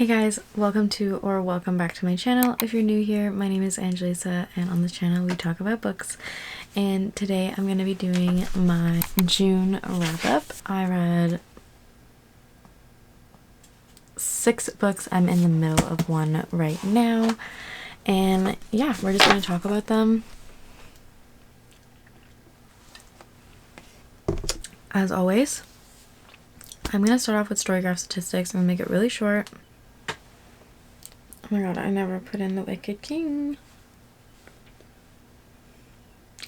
Hey guys, welcome back to my channel. If you're new here, my name is Angelisa, and on this channel we talk about books. And today I'm going to be doing my June wrap-up. I read 6 books. I'm in the middle of one right now. And yeah, we're just going to talk about them. As always, I'm going to start off with storygraph statistics. I'm going to make it really short. Oh my god, I never put in the Wicked King.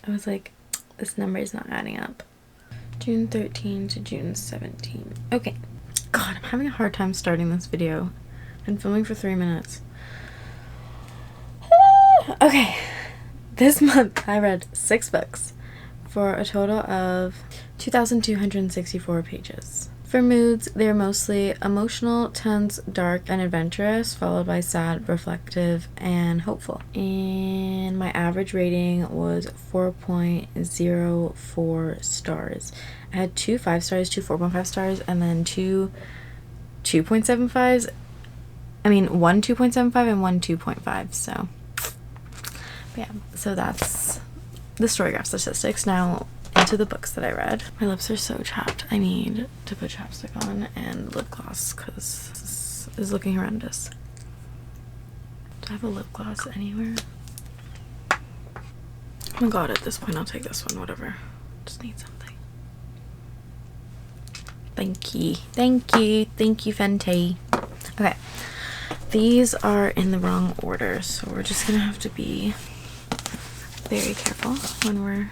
I was like, this number is not adding up. June 13 to June 17. Okay. God, I'm having a hard time starting this video. I've been filming for 3 minutes. Okay. This month I read 6 books for a total of 2,264 pages. For moods, they're mostly emotional, tense, dark, and adventurous, followed by sad, reflective, and hopeful. And my average rating was 4.04 stars. I had 2 5 stars, 2 4.5 stars, and then 2 2.75s. I mean, 1 2.75 and 1 2.5, so. But yeah, so that's the storygraph statistics. Now, into the books that I read. My lips are so chapped. I need to put chapstick on and lip gloss because this is looking horrendous. Do I have a lip gloss anywhere? Oh my god, at this point I'll take this one, whatever. Just need something. Thank you. Thank you. Thank you, Fenty. Okay. These are in the wrong order, so we're just gonna have to be very careful when we're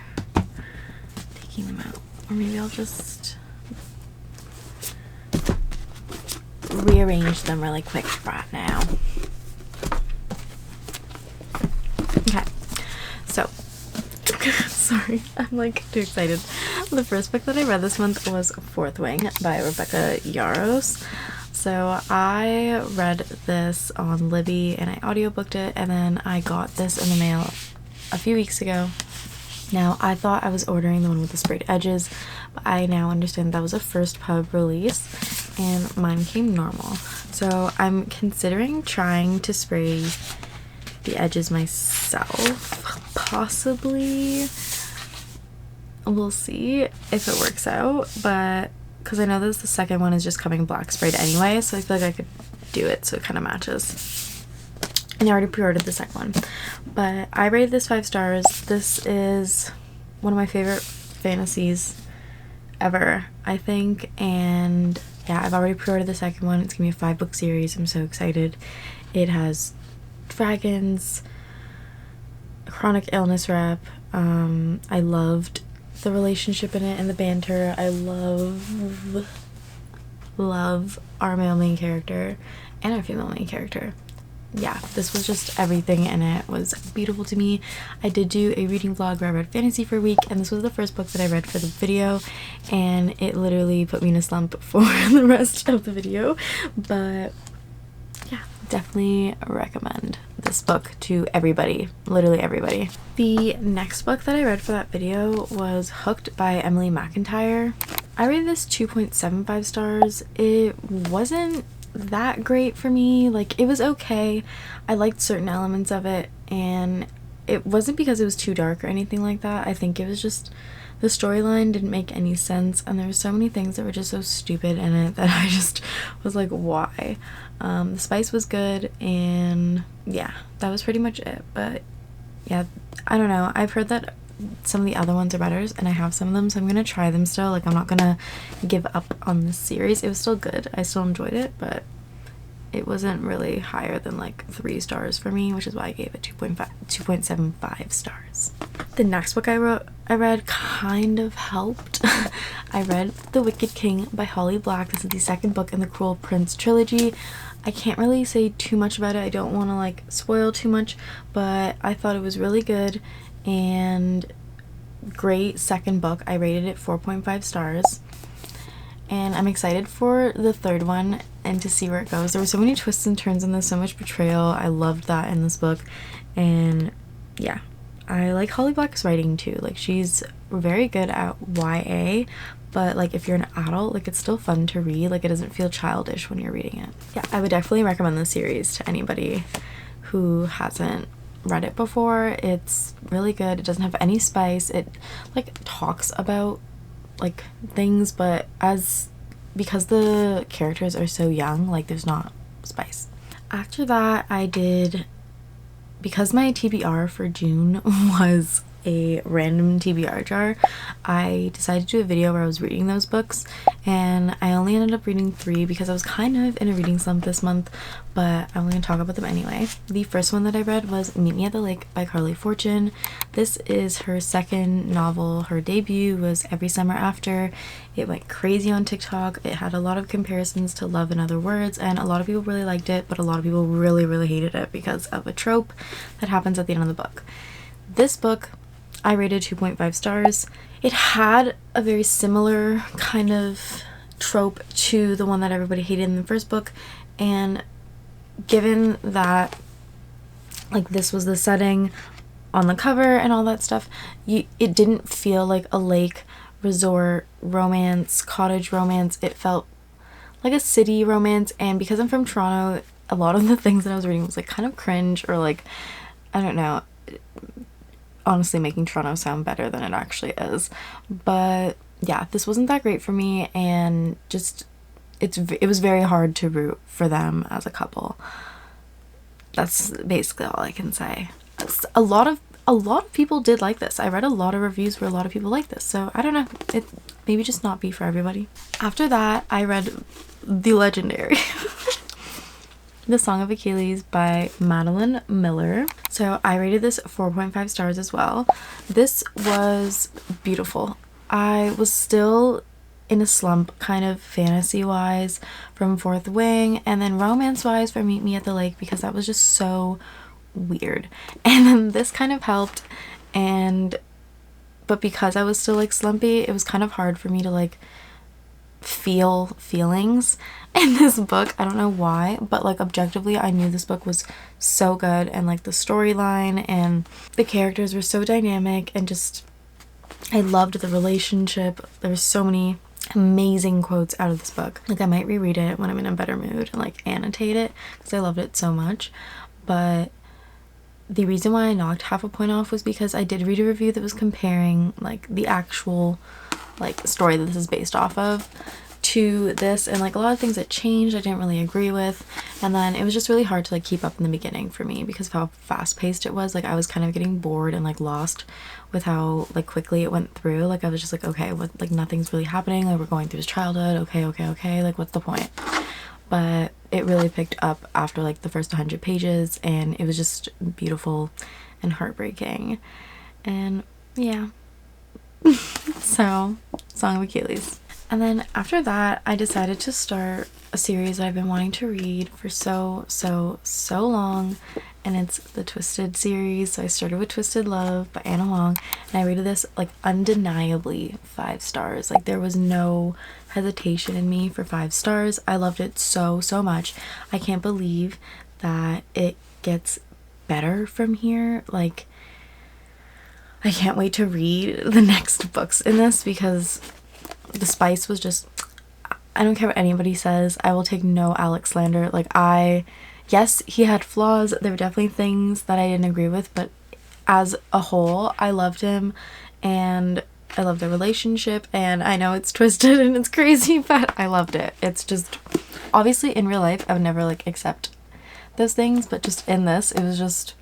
taking them out. Or maybe I'll just rearrange them really quick right now. Okay, so sorry, I'm like too excited. The first book that I read this month was Fourth Wing by Rebecca Yarros. So I read this on Libby and I audiobooked it, and then I got this in the mail a few weeks ago. Now, I thought I was ordering the one with the sprayed edges, but I now understand that was a first pub release, and mine came normal. So I'm considering trying to spray the edges myself, possibly. We'll see if it works out, but because I know that the second one is just coming black sprayed anyway, so I feel like I could do it so it kind of matches. And I already pre-ordered the second one, but I rated this 5 stars. This is one of my favorite fantasies ever, I think, and yeah, I've already pre-ordered the second one. It's gonna be a 5-book series. I'm so excited. It has dragons, a chronic illness rep. I loved the relationship in it and the banter. I love our male main character and our female main character. Yeah, this was just everything in it was beautiful to me. I did do a reading vlog where I read fantasy for a week, and this was the first book that I read for the video, and it literally put me in a slump for the rest of the video. But yeah, definitely recommend this book to everybody, literally everybody. The next book that I read for that video was Hooked by Emily McIntire. I rated this 2.75 stars. It wasn't that great for me. Like, it was okay. I liked certain elements of it, and it wasn't because it was too dark or anything like that. I think it was just the storyline didn't make any sense, and there were so many things that were just so stupid in it that I just was like, why? The spice was good, and yeah, that was pretty much it. But yeah, I don't know, I've heard that some of the other ones are better, and I have some of them, so I'm gonna try them still. Like, I'm not gonna give up on this series. It was still good. I still enjoyed it, but it wasn't really higher than like 3 stars for me, which is why I gave it 2.75 stars. The next book I read kind of helped. I read The Wicked King by Holly Black. This is the second book in the Cruel Prince trilogy. I can't really say too much about it. I don't want to like spoil too much, but I thought it was really good and great second book. I rated it 4.5 stars, and I'm excited for the third one and to see where it goes. There were so many twists and turns in this, so much betrayal. I loved that in this book, and yeah, I like Holly Black's writing too. Like, she's very good at YA, but like if you're an adult, like it's still fun to read. Like it doesn't feel childish when you're reading it. Yeah, I would definitely recommend this series to anybody who hasn't read it before. It's really good. It doesn't have any spice. It like talks about like things, but because the characters are so young, like there's not spice. After that, I did, because my TBR for June was a random TBR jar, I decided to do a video where I was reading those books, and I only ended up reading 3 because I was kind of in a reading slump this month, but I'm going to talk about them anyway. The first one that I read was Meet Me at the Lake by Carley Fortune. This is her second novel. Her debut was Every Summer After. It went crazy on TikTok. It had a lot of comparisons to Love and Other Words, and a lot of people really liked it, but a lot of people really, really hated it because of a trope that happens at the end of the book. This book I rated 2.5 stars. It had a very similar kind of trope to the one that everybody hated in the first book, and given that like this was the setting on the cover and all that stuff, it didn't feel like a lake resort romance, cottage romance. It felt like a city romance, and because I'm from Toronto, a lot of the things that I was reading was like kind of cringe, or like, I don't know, honestly making Toronto sound better than it actually is. But yeah, this wasn't that great for me, and just it was very hard to root for them as a couple. That's basically all I can say. A lot of people did like this. I read a lot of reviews where a lot of people like this, so I don't know, it maybe just not be for everybody. After that, I read the legendary The Song of Achilles by Madeline Miller. So I rated this 4.5 stars as well. This was beautiful. I was still in a slump, kind of fantasy wise from Fourth Wing, and then romance wise for Meet Me at the Lake, because that was just so weird. And then this kind of helped, but because I was still like slumpy, it was kind of hard for me to like feel feelings in this book. I don't know why, but like objectively I knew this book was so good, and like the storyline and the characters were so dynamic, and just I loved the relationship. There were so many amazing quotes out of this book. Like I might reread it when I'm in a better mood and like annotate it because I loved it so much. But the reason why I knocked half a point off was because I did read a review that was comparing like the actual like story that this is based off of to this, and like a lot of things that changed I didn't really agree with, and then it was just really hard to like keep up in the beginning for me because of how fast paced it was. Like I was kind of getting bored and like lost with how like quickly it went through. Like I was just like, okay, what, like nothing's really happening, like we're going through his childhood, okay, like what's the point? But it really picked up after like the first 100 pages, and it was just beautiful and heartbreaking. And yeah. So, Song of Achilles. And then after that, I decided to start a series that I've been wanting to read for so long, and it's the Twisted series. So I started with Twisted Love by Huang, and I rated this like undeniably 5 stars. Like there was no hesitation in me for 5 stars. I loved it so much. I can't believe that it gets better from here. Like I can't wait to read the next books in this, because the spice was just, I don't care what anybody says, I will take no Alex slander. Like yes, he had flaws, there were definitely things that I didn't agree with, but as a whole, I loved him, and I love their relationship, and I know it's twisted and it's crazy, but I loved it. It's just, obviously in real life, I would never like accept those things, but just in this, it was just,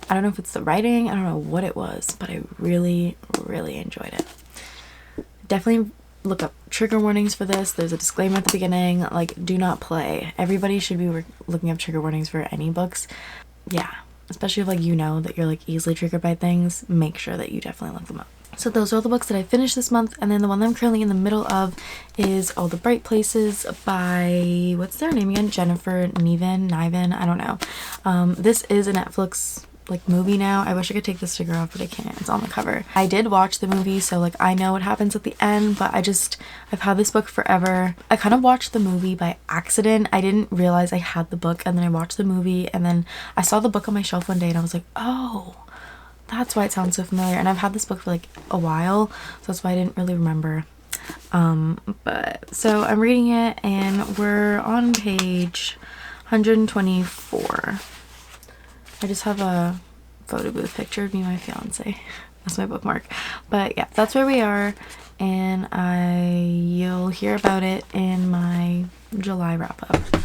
I don't know if it's the writing, I don't know what it was, but I really enjoyed it. Definitely look up trigger warnings for this. There's a disclaimer at the beginning, like do not play. Everybody should be looking up trigger warnings for any books. Yeah, especially if like you know that you're like easily triggered by things, make sure that you definitely look them up. So those are all the books that I finished this month, and then the one that I'm currently in the middle of is All the Bright Places by, what's their name again? Niven, I don't know. This is a Netflix like movie now. I wish I could take the sticker off, but I can't. It's on the cover. I did watch the movie, so like I know what happens at the end, but I've had this book forever. I kind of watched the movie by accident. I didn't realize I had the book, and then I watched the movie, and then I saw the book on my shelf one day, and I was like, oh, that's why it sounds so familiar. And I've had this book for like a while, so that's why I didn't really remember. But so I'm reading it and we're on page 124. I just have a photo booth picture of me and my fiance. That's my bookmark. But yeah, that's where we are, and you'll hear about it in my July wrap up.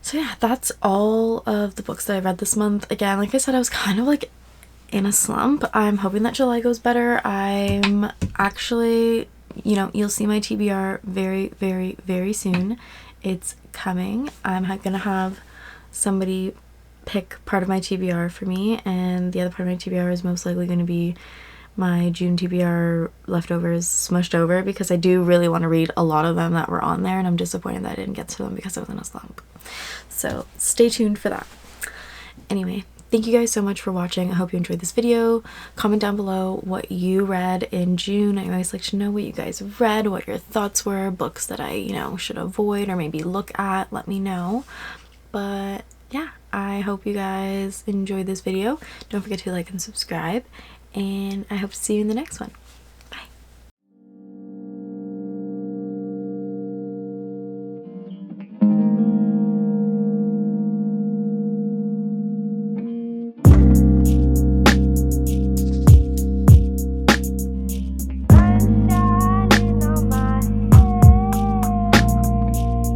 So yeah, that's all of the books that I read this month. Again, like I said, I was kind of like in a slump. I'm hoping that July goes better. I'm actually, you know, you'll see my TBR very, very, very soon. It's coming. I'm gonna have somebody pick part of my TBR for me, and the other part of my TBR is most likely going to be my June TBR leftovers smushed over, because I do really want to read a lot of them that were on there, and I'm disappointed that I didn't get to them because I was in a slump. So stay tuned for that. Anyway, thank you guys so much for watching. I hope you enjoyed this video. Comment down below what you read in June. I always like to know what you guys read, what your thoughts were, books that I, you know, should avoid or maybe look at. Let me know. But yeah, I hope you guys enjoyed this video. Don't forget to like and subscribe, and I hope to see you in the next one.